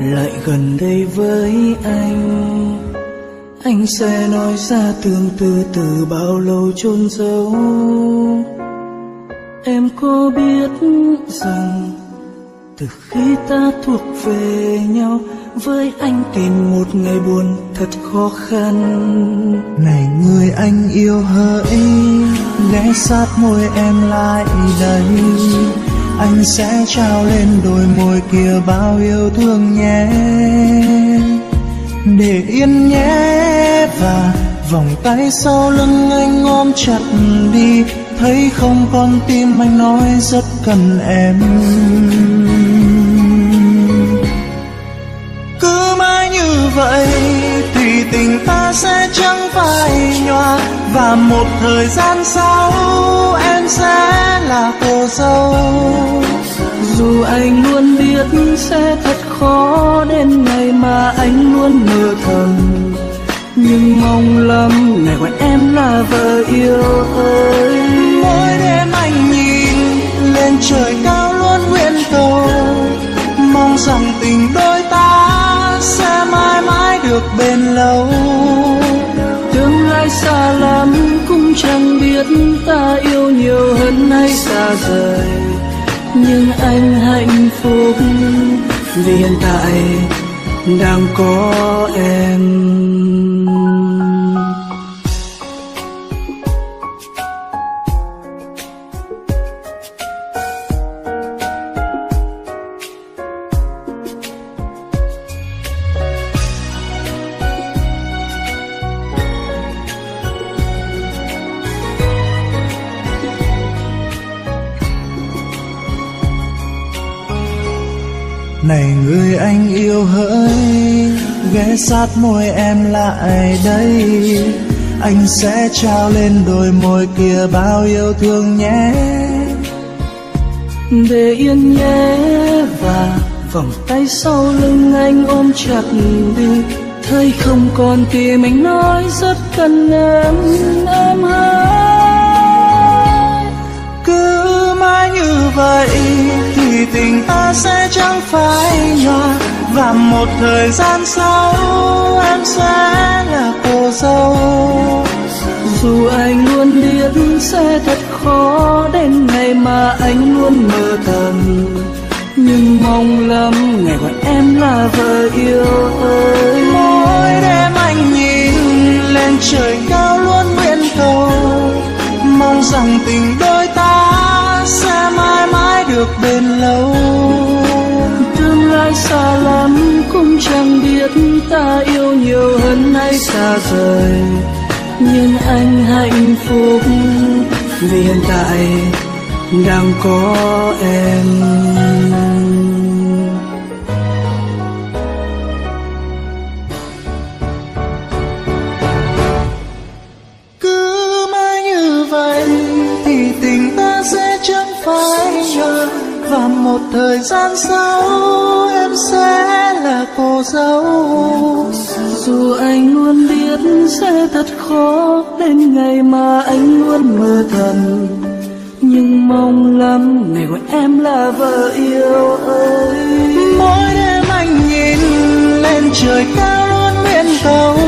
lại gần đây với anh sẽ nói ra tương tư từ bao lâu chôn giấu. Em có biết rằng từ khi ta thuộc về nhau, với anh tìm một ngày buồn thật khó khăn. Này người anh yêu hỡi, ghé sát môi em lại đây, anh sẽ trao lên đôi môi kia bao yêu thương nhé. Để yên nhé, và vòng tay sau lưng anh ôm chặt đi, thấy không con tim anh nói rất cần em. Cứ mãi như vậy thì tình ta sẽ chẳng phai nhòa, và một thời gian sau em sẽ là cô dâu. Dù anh luôn biết sẽ thật khó đến ngày mà anh luôn mơ thầm, nhưng mong lắm ngày gọi em là vợ yêu ơi. Mỗi đêm anh nhìn lên trời cao luôn nguyện cầu, mong rằng tình đôi ta sẽ mãi mãi được bền lâu. Tương lai xa lắm cũng chẳng biết ta yêu nhiều hơn hay xa rời, nhưng anh hạnh phúc vì hiện tại đang có em. Này người anh yêu hỡi, ghé sát môi em lại đây, anh sẽ trao lên đôi môi kia bao yêu thương nhé. Để yên nhé, và vòng tay sau lưng anh ôm chặt đi, thấy không còn tim anh nói rất cần em hỡi. Cứ mãi như vậy thì tình ta sẽ chẳng phai nhòa, và một thời gian sau em sẽ là cô dâu. Dù anh luôn biết sẽ thật khó đến ngày mà anh luôn mơ thầm, nhưng mong lắm ngày gọi em là vợ yêu ơi. Mỗi đêm anh nhìn lên trời cao luôn nguyện cầu, mong rằng tình đôi ta sẽ mãi mãi được bền lâu. Tương lai xa lắm cũng chẳng biết ta yêu nhiều hơn hay xa rời, nhưng anh hạnh phúc vì hiện tại đang có em. Cứ mãi như vậy thì tình ta sẽ chẳng phai nhòa, và một thời gian sau em sẽ là cô dâu. Dù anh luôn biết sẽ thật khó đến ngày mà anh luôn mơ thầm, nhưng mong lắm ngày gọi em là vợ yêu ơi. Mỗi đêm anh nhìn lên trời cao luôn nguyện cầu,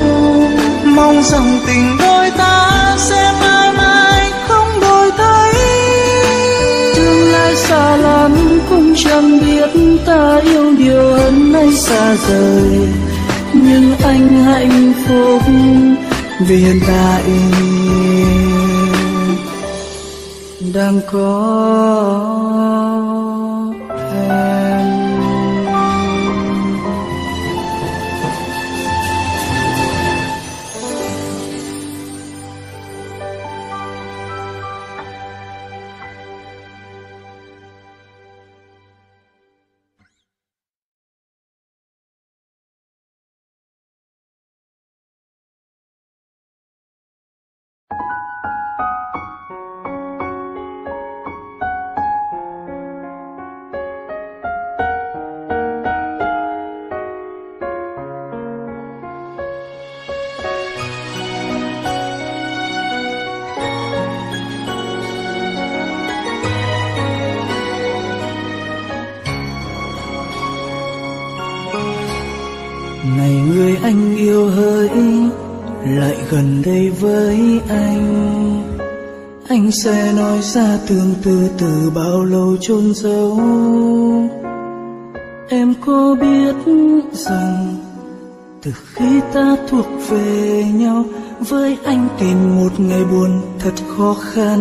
mong rằng tình đôi ta sẽ mãi mãi không đổi thay. Tương lai xa lắm cũng chẳng biết ta yêu nhiều hơn hay xa rời, nhưng anh hạnh phúc vì hiện tại đang có em. ngày người anh yêu hỡi lại gần đây với anh sẽ nói ra tương tư từ bao lâu chôn giấu. Em có biết rằng từ khi ta thuộc về nhau, với anh tìm một ngày buồn thật khó khăn.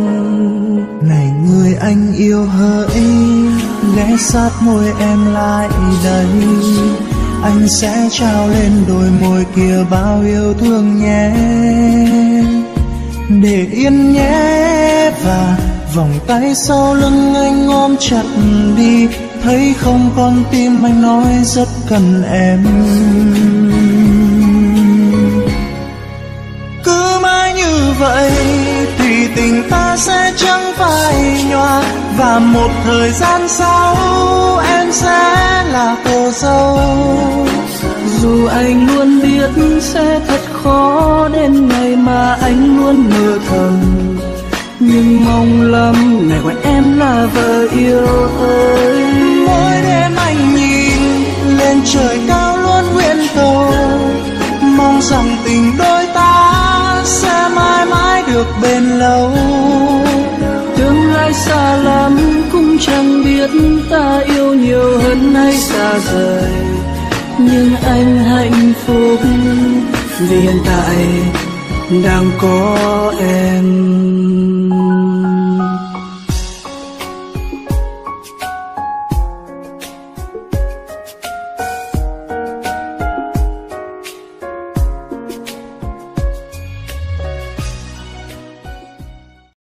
Này người anh yêu hỡi, ghé sát môi em lại đây, anh sẽ trao lên đôi môi kia bao yêu thương nhé. Để yên nhé, và vòng tay sau lưng anh ôm chặt đi, thấy không con tim anh nói rất cần em. Cứ mãi như vậy thì tình ta sẽ chẳng phai nhòa, và một thời gian sau em sẽ là cô dâu. Dù anh luôn biết sẽ thật khó đến ngày mà anh luôn mơ thầm, nhưng mong lắm ngày gọi em là vợ yêu ơi. Mỗi đêm anh nhìn lên trời cao luôn nguyện cầu, mong rằng tình đôi ta sẽ mãi mãi được bền lâu. Tương lai xa lắm cũng chẳng biết ta yêu nhiều hơn hay xa rời, nhưng anh hạnh phúc vì hiện tại đang có em.